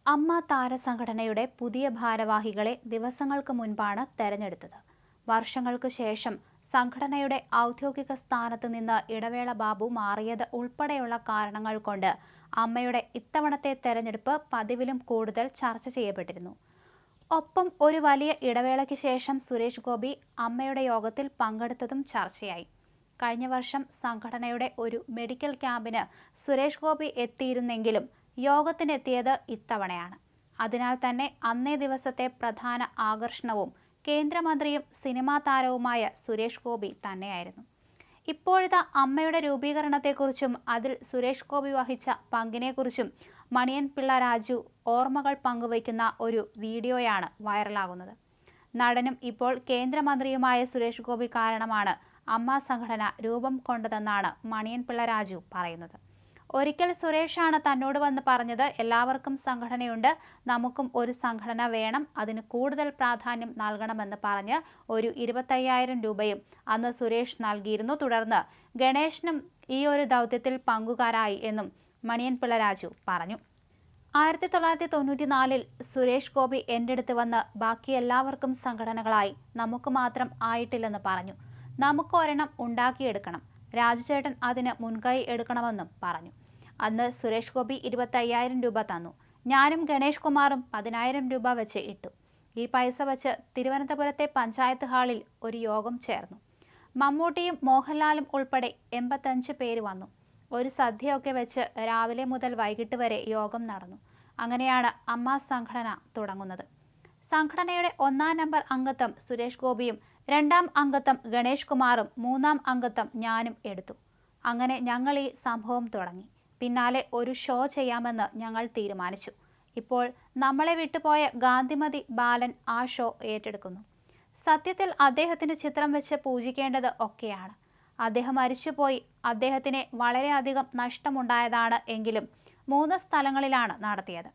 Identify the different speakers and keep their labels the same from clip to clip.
Speaker 1: അമ്മ താരസംഘടനയുടെ പുതിയ ഭാരവാഹികളെ ദിവസങ്ങൾക്ക് മുൻപാണ് തെരഞ്ഞെടുത്തത്. വർഷങ്ങൾക്കു ശേഷം സംഘടനയുടെ ഔദ്യോഗിക സ്ഥാനത്ത് നിന്ന് ഇടവേള ബാബു മാറിയത് ഉൾപ്പെടെയുള്ള കാരണങ്ങൾ കൊണ്ട് അമ്മയുടെ ഇത്തവണത്തെ തെരഞ്ഞെടുപ്പ് പതിവിലും കൂടുതൽ ചർച്ച ചെയ്യപ്പെട്ടിരുന്നു. ഒപ്പം ഒരു വലിയ ഇടവേളയ്ക്ക് ശേഷം സുരേഷ് ഗോപി അമ്മയുടെ യോഗത്തിൽ പങ്കെടുത്തതും ചർച്ചയായി. കഴിഞ്ഞ വർഷം സംഘടനയുടെ ഒരു മെഡിക്കൽ ക്യാമ്പിന് സുരേഷ് ഗോപി എത്തിയിരുന്നെങ്കിലും യോഗത്തിനെത്തിയത് ഇത്തവണയാണ്. അതിനാൽ തന്നെ അന്നേ ദിവസത്തെ പ്രധാന ആകർഷണവും കേന്ദ്രമന്ത്രിയും സിനിമാ താരവുമായ സുരേഷ് ഗോപി തന്നെയായിരുന്നു. ഇപ്പോഴത്തെ അമ്മയുടെ രൂപീകരണത്തെക്കുറിച്ചും അതിൽ സുരേഷ് ഗോപി വഹിച്ച പങ്കിനെക്കുറിച്ചും മണിയൻ പിള്ള രാജു ഓർമ്മകൾ പങ്കുവയ്ക്കുന്ന ഒരു വീഡിയോയാണ് വൈറലാകുന്നത്. നടനും ഇപ്പോൾ കേന്ദ്രമന്ത്രിയുമായ സുരേഷ് ഗോപി കാരണമാണ് അമ്മ സംഘടന രൂപം കൊണ്ടതെന്നാണ് മണിയൻ പിള്ള രാജു പറയുന്നത്. ഒരിക്കൽ സുരേഷാണ് തന്നോട് വന്ന് പറഞ്ഞത്, എല്ലാവർക്കും സംഘടനയുണ്ട്, നമുക്കും ഒരു സംഘടന വേണം, അതിന് കൂടുതൽ പ്രാധാന്യം നൽകണമെന്ന് പറഞ്ഞ് ഒരു 25,000 രൂപയും അന്ന് സുരേഷ് നൽകിയിരുന്നു. തുടർന്ന് ഗണേശനും ഈ ഒരു ദൗത്യത്തിൽ പങ്കുകാരായി എന്നും മണിയൻ പിള്ള രാജു പറഞ്ഞു. 1994-ൽ സുരേഷ് ഗോപി എൻ്റെ അടുത്ത് വന്ന് ബാക്കി എല്ലാവർക്കും സംഘടനകളായി, നമുക്ക് മാത്രം ആയിട്ടില്ലെന്ന് പറഞ്ഞു. നമുക്ക് ഒരെണ്ണം ഉണ്ടാക്കിയെടുക്കണം, രാജുചേട്ടൻ അതിന് മുൻകൈ എടുക്കണമെന്നും പറഞ്ഞു. അന്ന് സുരേഷ് ഗോപി 25,000 രൂപ തന്നു. ഞാനും ഗണേഷ് കുമാറും 10,000 രൂപ വെച്ച് ഇട്ടു. ഈ പൈസ വെച്ച് തിരുവനന്തപുരത്തെ പഞ്ചായത്ത് ഹാളിൽ ഒരു യോഗം ചേർന്നു. മമ്മൂട്ടിയും മോഹൻലാലും ഉൾപ്പെടെ 85 പേര് വന്നു. ഒരു സദ്യയൊക്കെ വെച്ച് രാവിലെ മുതൽ വൈകിട്ട് വരെ യോഗം നടന്നു. അങ്ങനെയാണ് അമ്മ സംഘടന തുടങ്ങുന്നത്. സംഘടനയുടെ 1-ാം നമ്പർ അംഗത്വം സുരേഷ് ഗോപിയും 2-ാം അംഗത്വം ഗണേഷ് കുമാറും 3-ാം അംഗത്വം ഞാനും എടുത്തു. അങ്ങനെ ഞങ്ങൾ ഈ സംഭവം തുടങ്ങി. പിന്നാലെ ഒരു ഷോ ചെയ്യാമെന്ന് ഞങ്ങൾ തീരുമാനിച്ചു. ഇപ്പോൾ നമ്മളെ വിട്ടുപോയ ഗാന്ധിമതി ബാലൻ ആ ഷോ ഏറ്റെടുക്കുന്നു. സത്യത്തിൽ അദ്ദേഹത്തിന് ചിത്രം വെച്ച് പൂജിക്കേണ്ടത് ഒക്കെയാണ്. അദ്ദേഹം മരിച്ചുപോയി. അദ്ദേഹത്തിന് വളരെയധികം നഷ്ടമുണ്ടായതാണ്. എങ്കിലും 3 സ്ഥലങ്ങളിലാണ് നടത്തിയത്.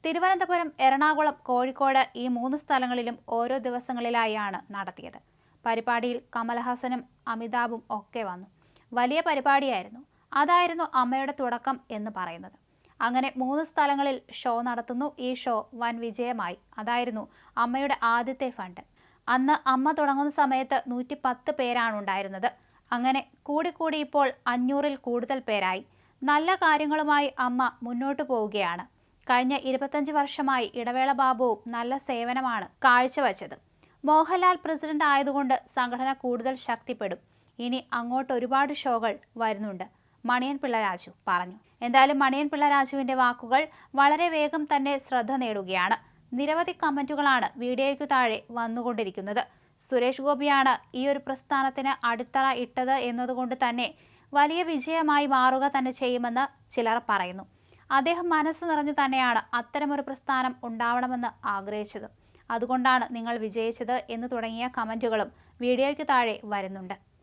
Speaker 1: തിരുവനന്തപുരം, എറണാകുളം, കോഴിക്കോട്, ഈ 3 സ്ഥലങ്ങളിലും ഓരോ ദിവസങ്ങളിലായാണ് നടത്തിയത്. പരിപാടിയിൽ കമൽഹാസനും അമിതാഭും ഒക്കെ വന്നു. വലിയ പരിപാടിയായിരുന്നു. അതായിരുന്നു അമ്മയുടെ തുടക്കം എന്ന് പറയുന്നത്. അങ്ങനെ 3 സ്ഥലങ്ങളിൽ ഷോ നടത്തുന്നു. ഈ ഷോ വൻ വിജയമായി. അതായിരുന്നു അമ്മയുടെ ആദ്യത്തെ ഫണ്ട്. അന്ന് അമ്മ തുടങ്ങുന്ന സമയത്ത് 110 പേരാണ് ഉണ്ടായിരുന്നത്. അങ്ങനെ കൂടിക്കൂടി ഇപ്പോൾ 500-ൽ കൂടുതൽ പേരായി. നല്ല കാര്യങ്ങളുമായി അമ്മ മുന്നോട്ടു പോവുകയാണ്. കഴിഞ്ഞ 25 വർഷമായി ഇടവേള ബാബുവും നല്ല സേവനമാണ് കാഴ്ചവെച്ചത്. മോഹൻലാൽ പ്രസിഡന്റ് ആയതുകൊണ്ട് സംഘടന കൂടുതൽ ശക്തിപ്പെടും. ഇനി അങ്ങോട്ട് ഒരുപാട് ഷോകൾ വരുന്നുണ്ട്, മണിയൻ പിള്ള രാജു പറഞ്ഞു. എന്തായാലും മണിയൻ പിള്ള രാജുവിന്റെ വാക്കുകൾ വളരെ വേഗം തന്നെ ശ്രദ്ധ നേടുകയാണ്. നിരവധി കമന്റുകളാണ് വീഡിയോയ്ക്കു താഴെ വന്നുകൊണ്ടിരിക്കുന്നത്. സുരേഷ് ഗോപിയാണ് ഈ ഒരു പ്രസ്ഥാനത്തിന് അടിത്തറ ഇട്ടത് എന്നതുകൊണ്ട് തന്നെ വലിയ വിജയമായി മാറുക തന്നെ ചെയ്യുമെന്ന് ചിലർ പറയുന്നു. അദ്ദേഹം മനസ്സ് നിറഞ്ഞു തന്നെയാണ് അത്തരമൊരു പ്രസ്ഥാനം ഉണ്ടാവണമെന്ന് ആഗ്രഹിച്ചത്. അതുകൊണ്ടാണ് നിങ്ങൾ വിജയിച്ചത് എന്ന് തുടങ്ങിയ കമന്റുകളും വീഡിയോയ്ക്ക് താഴെ വരുന്നുണ്ട്.